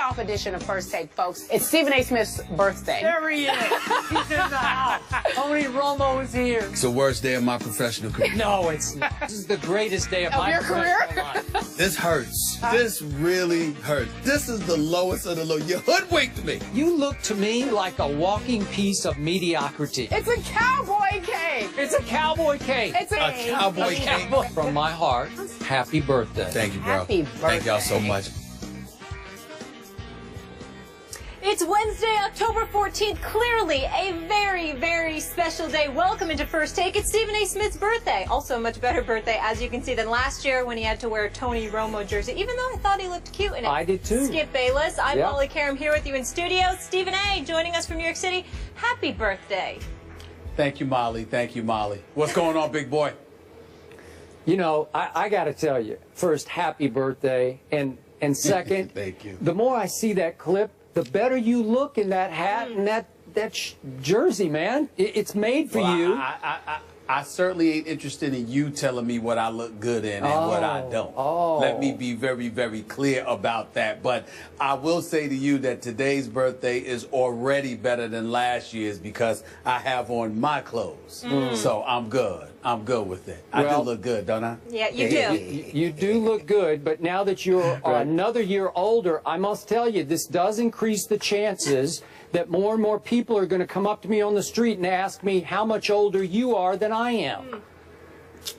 kickoff edition of First Take, folks. It's Stephen A. Smith's birthday. There he is. He's in the house. Tony Romo is here. It's the worst day of my professional career. No, it's not. This is the greatest day of my your career? life. This hurts. This really hurts. This is the lowest of the low. You hoodwinked me. You look to me like a walking piece of mediocrity. It's a cowboy cake. It's a cowboy cake. It's a cowboy cake. From my heart, happy birthday. Thank you, bro. Happy Thank y'all so much. It's Wednesday, October 14th. Clearly a very, very special day. Welcome into First Take. It's Stephen A. Smith's birthday. Also a much better birthday, as you can see, than last year when he had to wear a Tony Romo jersey, even though I thought he looked cute in it. I did too. Skip Bayless. I'm Molly Karam here with you in studio. Stephen A. joining us from New York City. Happy birthday. Thank you, Molly. Thank you, Molly. What's going on, big boy? You know, I got to tell you, first, happy birthday. And second, Thank you. The more I see that clip, the better you look in that hat and that jersey, man. It's made for you. I certainly ain't interested in you telling me what I look good in and what I don't. Let me be very, very clear about that. But I will say to you that today's birthday is already better than last year's because I have on my clothes. So I'm good. I'm good with it. I do look good, don't I? Yeah, you do. You do look good, but now that you're another year older, I must tell you, this does increase the chances that more and more people are going to come up to me on the street and ask me how much older you are than I am.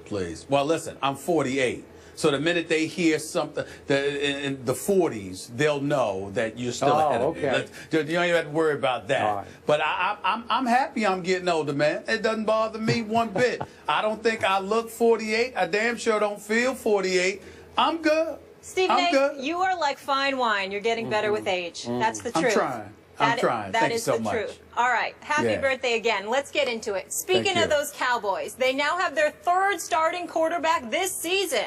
Please. Well, listen, I'm 48. So the minute they hear something in the 40s, they'll know that you're still ahead of me. You don't even have to worry about that. Right. But I'm happy I'm getting older, man. It doesn't bother me one bit. I don't think I look 48. I damn sure don't feel 48. I'm good. Stephen I'm A., good. you are like fine wine. You're getting better with age. That's the truth. I'm trying. I'm trying. That Thank is you so the much. truth. All right. Happy birthday again. Let's get into it. Speaking of those Cowboys, they now have their third starting quarterback this season.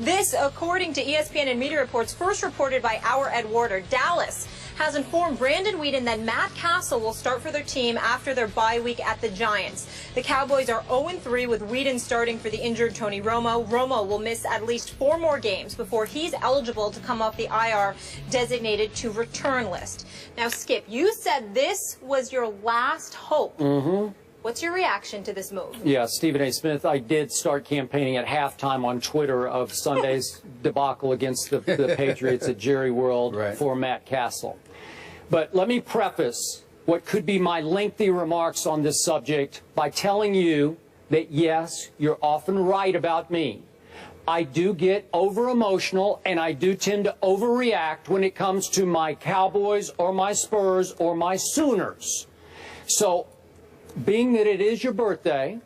This, according to ESPN and media reports, first reported by our Ed Warder. Dallas has informed Brandon Weeden that Matt Cassel will start for their team after their bye week at the Giants. The Cowboys are 0-3 with Weeden starting for the injured Tony Romo. Romo will miss at least 4 more games before he's eligible to come off the IR designated to return list. Now, Skip, you said this was your last hope. What's your reaction to this move? Yeah, Stephen A. Smith, I did start campaigning at halftime on Twitter of Sunday's debacle against the Patriots at Jerry World for Matt Cassel. But let me preface what could be my lengthy remarks on this subject by telling you that, yes, you're often right about me. I do get over-emotional, and I do tend to overreact when it comes to my Cowboys or my Spurs or my Sooners. So, being that it is your birthday,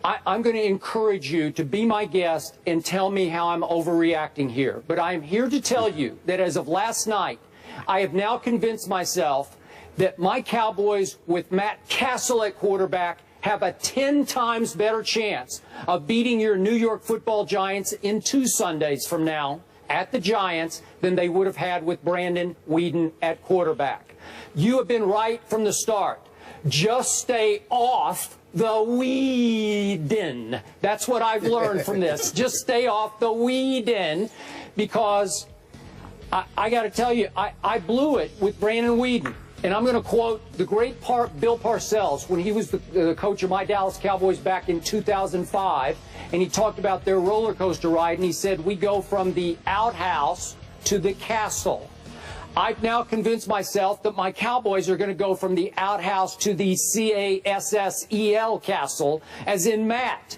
I'm going to encourage you to be my guest and tell me how I'm overreacting here. But I'm here to tell you that as of last night, I have now convinced myself that my Cowboys with Matt Cassel at quarterback have a 10 times better chance of beating your New York Football Giants in 2 Sundays from now at the Giants than they would have had with Brandon Weeden at quarterback. You have been right from the start. Just stay off the Weeden. That's what I've learned from this. Just stay off the Weeden, because I got to tell you, I blew it with Brandon Weeden. And I'm going to quote the great Bill Parcells when he was the coach of my Dallas Cowboys back in 2005. And he talked about their roller coaster ride. And he said, we go from the outhouse to the castle. I've now convinced myself that my Cowboys are going to go from the outhouse to the C-A-S-S-E-L castle, as in Matt.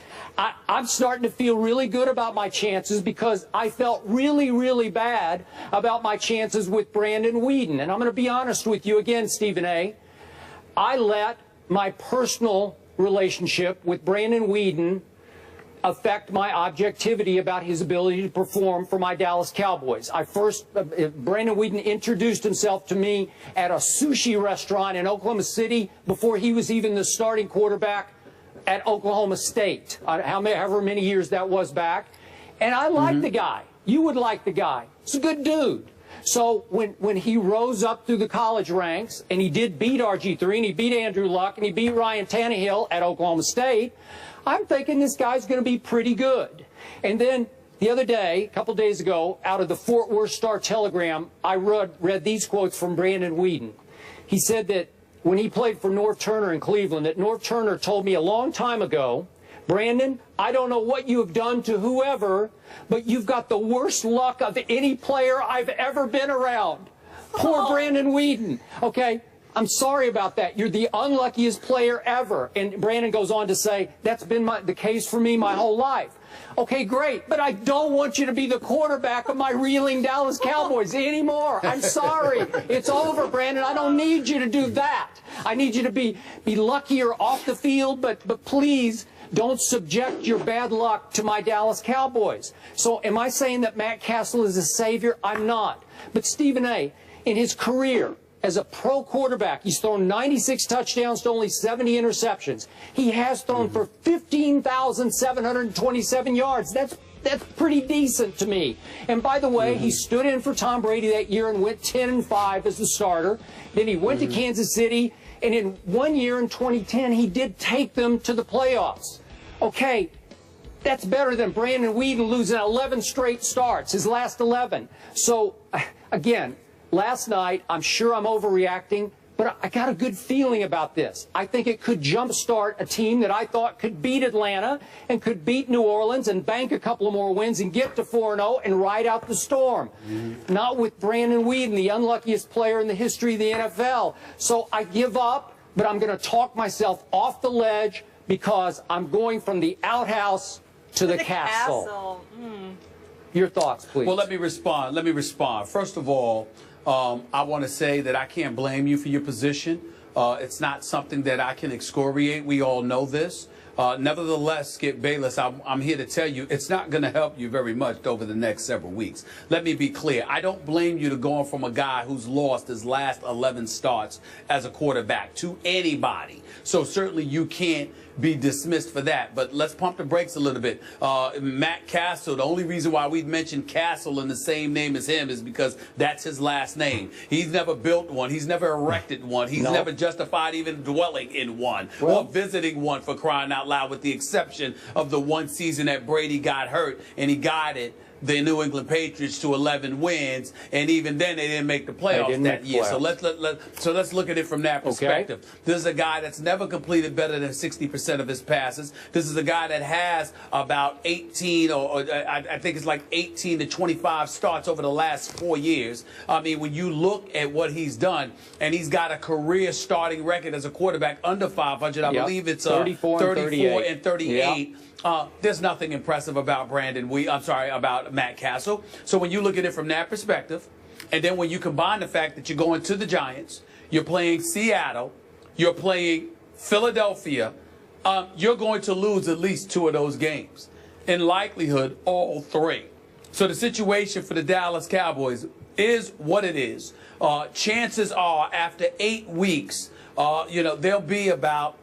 I'm starting to feel really good about my chances because I felt really, really bad about my chances with Brandon Weeden. And I'm going to be honest with you again, Stephen A. I let my personal relationship with Brandon Weeden affect my objectivity about his ability to perform for my Dallas Cowboys. Brandon Weeden introduced himself to me at a sushi restaurant in Oklahoma City before he was even the starting quarterback at Oklahoma State, however many years that was back. And I like the guy. You would like the guy. He's a good dude. So when he rose up through the college ranks, and he did beat RG3, and he beat Andrew Luck, and he beat Ryan Tannehill at Oklahoma State, I'm thinking this guy's going to be pretty good. And then The other day, a couple days ago, out of the Fort Worth Star-Telegram, I read these quotes from Brandon Weeden. He said that when he played for North Turner in Cleveland, that North Turner told me a long time ago, Brandon, I don't know what you have done to whoever, but you've got the worst luck of any player I've ever been around. Poor Brandon Weeden. Okay, I'm sorry about that. You're the unluckiest player ever. And Brandon goes on to say, that's been the case for me my whole life. Okay, great, but I don't want you to be the quarterback of my reeling Dallas Cowboys anymore. I'm sorry. It's over, Brandon. I don't need you to do that. I need you to be luckier off the field, but please don't subject your bad luck to my Dallas Cowboys. So am I saying that Matt Cassel is a savior? I'm not. But Stephen A., in his career as a pro quarterback, he's thrown 96 touchdowns to only 70 interceptions. He has thrown for 15,727 yards. That's pretty decent to me. And by the way, he stood in for Tom Brady that year and went 10-5 as the starter. Then he went to Kansas City, and in 1 year in 2010, he did take them to the playoffs. Okay, that's better than Brandon Weeden losing 11 straight starts, his last 11. So, again, last night, I'm sure I'm overreacting, but I got a good feeling about this. I think it could jumpstart a team that I thought could beat Atlanta and could beat New Orleans and bank a couple of more wins and get to 4-0 and ride out the storm. Not with Brandon Weeden, the unluckiest player in the history of the NFL. So I give up, but I'm going to talk myself off the ledge because I'm going from the outhouse to the castle. Your thoughts, please. Well, let me respond. First of all, I want to say that I can't blame you for your position. It's not something that I can excoriate. We all know this. Nevertheless, Skip Bayless, I'm here to tell you it's not going to help you very much over the next several weeks. Let me be clear. I don't blame you to going from a guy who's lost his last 11 starts as a quarterback to anybody. So certainly you can't be dismissed for that. But let's pump the brakes a little bit. Matt Cassel, the only reason why we mentioned Cassel in the same name as him is because that's his last name. He's never built one. He's never erected one. He's never justified even dwelling in one or visiting one, for crying out loud, with the exception of the one season that Brady got hurt and he guided the New England Patriots to 11 wins, and even then they didn't make the playoffs that year. So let's look at it from that perspective. Okay. This is a guy that's never completed better than 60% of his passes. This is a guy that has about 18 or I think it's like 18 to 25 starts over the last 4 years. I mean, when you look at what he's done, and he's got a career starting record as a quarterback under 500. I believe it's 34 and 38. There's nothing impressive about about Matt Cassel. So when you look at it from that perspective, and then when you combine the fact that you're going to the Giants, you're playing Seattle, you're playing Philadelphia, you're going to lose at least 2 of those games. In likelihood, all 3. So the situation for the Dallas Cowboys is what it is. Chances are, after 8 weeks, they'll be about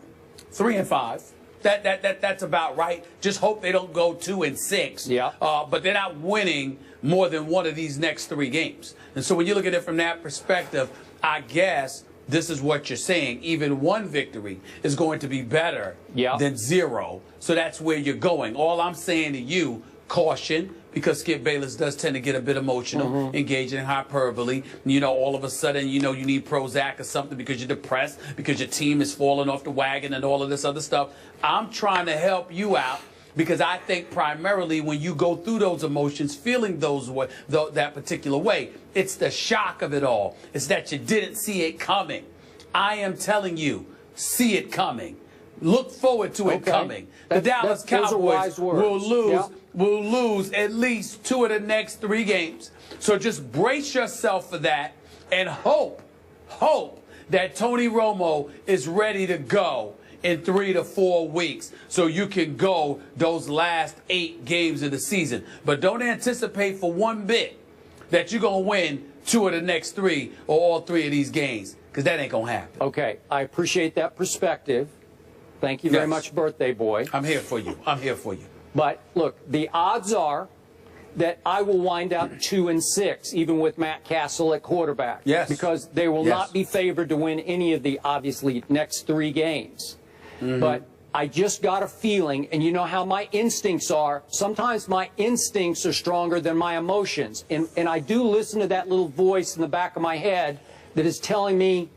3-5. That's about right. Just hope they don't go 2-6. Yeah. But they're not winning more than one of these next 3 games. And so when you look at it from that perspective, I guess this is what you're saying. Even 1 victory is going to be better than 0. So that's where you're going. All I'm saying to you, caution, because Skip Bayless does tend to get a bit emotional, engaging in hyperbole. All of a sudden, you need Prozac or something because you're depressed, because your team is falling off the wagon and all of this other stuff. I'm trying to help you out because I think primarily when you go through those emotions, feeling that particular way, it's the shock of it all. It's that you didn't see it coming. I am telling you, see it coming. Look forward to it coming. The Dallas Cowboys will lose at least 2 of the next 3 games. So just brace yourself for that and hope that Tony Romo is ready to go in 3 to 4 weeks so you can go those last 8 games of the season. But don't anticipate for 1 bit that you're going to win 2 of the next 3 or all 3 of these games, because that ain't going to happen. Okay, I appreciate that perspective. Thank you very much, birthday boy. I'm here for you. I'm here for you. But look, the odds are that I will wind up 2-6, even with Matt Cassel at quarterback. Yes. Because they will not be favored to win any of the, obviously, next 3 games. But I just got a feeling, and you know how my instincts are. Sometimes my instincts are stronger than my emotions. And I do listen to that little voice in the back of my head that is telling me,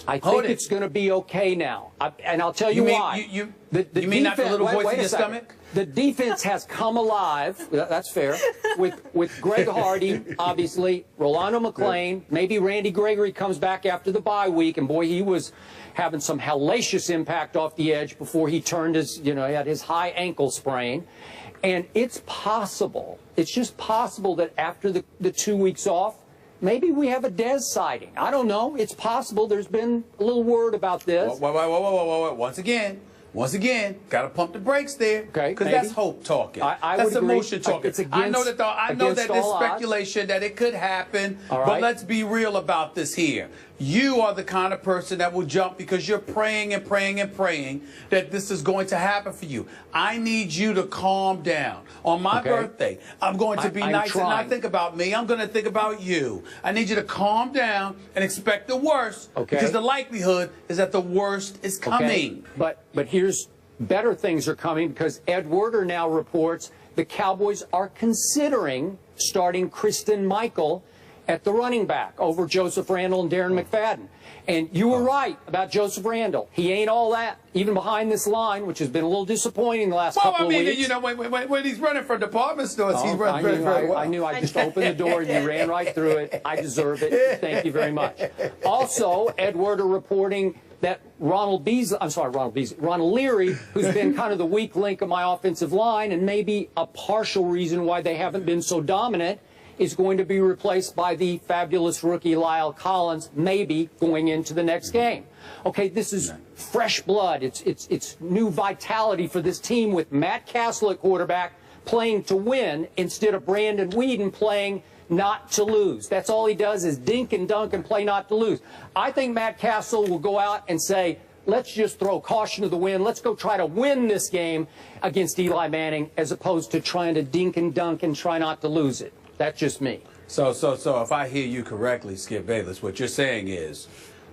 I think it's going to be okay now. And I'll tell you why. You mean not the little voice in your stomach? The defense has come alive. That's fair. With Greg Hardy, obviously, Rolando McClain, maybe Randy Gregory comes back after the bye week, and boy, he was having some hellacious impact off the edge before he turned his, he had his high ankle sprain. And it's possible, it's just possible that after the 2 weeks off, maybe we have a Dez sighting. I don't know. It's possible. There's been a little word about this. Whoa. Once again, got to pump the brakes there. Okay, because that's hope talking. That's emotion talking. I know that there's speculation that it could happen, but let's be real about this here. You are the kind of person that will jump because you're praying and praying and praying that this is going to happen for you. I need you to calm down. On my birthday, I'm going to be nice and not think about me. I'm going to think about you. I need you to calm down and expect the worst because the likelihood is that the worst is coming. But here's better things are coming because Ed Werder now reports the Cowboys are considering starting Kristen Michael at the running back over Joseph Randle and Darren McFadden. And you were right about Joseph Randle. He ain't all that, even behind this line, which has been a little disappointing the last couple of weeks. When he's running for department stores, he's running very well. I knew I just opened the door and you ran right through it. I deserve it. Thank you very much. Also, Ed Werder reporting that Ronald Leary, who's been kind of the weak link of my offensive line and maybe a partial reason why they haven't been so dominant, is going to be replaced by the fabulous rookie Lyle Collins, maybe going into the next game. Okay, this is fresh blood. It's new vitality for this team with Matt Cassel at quarterback playing to win instead of Brandon Whedon playing not to lose. That's all he does is dink and dunk and play not to lose. I think Matt Cassel will go out and say, let's just throw caution to the wind. Let's go try to win this game against Eli Manning as opposed to trying to dink and dunk and try not to lose it. That's just me. So if I hear you correctly, Skip Bayless, what you're saying is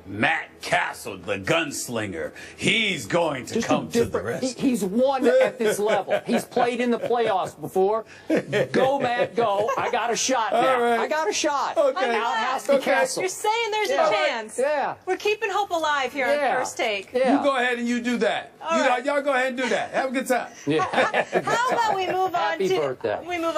Matt Cassel, the gunslinger, he's going to come to the rescue. He's won at this level. He's played in the playoffs before. Go, Matt, go. I got a shot now. Right. I got a shot. Okay. Outhouse to Cassel. You're saying there's a chance. Yeah. We're keeping hope alive here on First Take. Yeah. You go ahead and you do that. Y'all go ahead and do that. Have a good time. How about we move on Happy birthday. We move on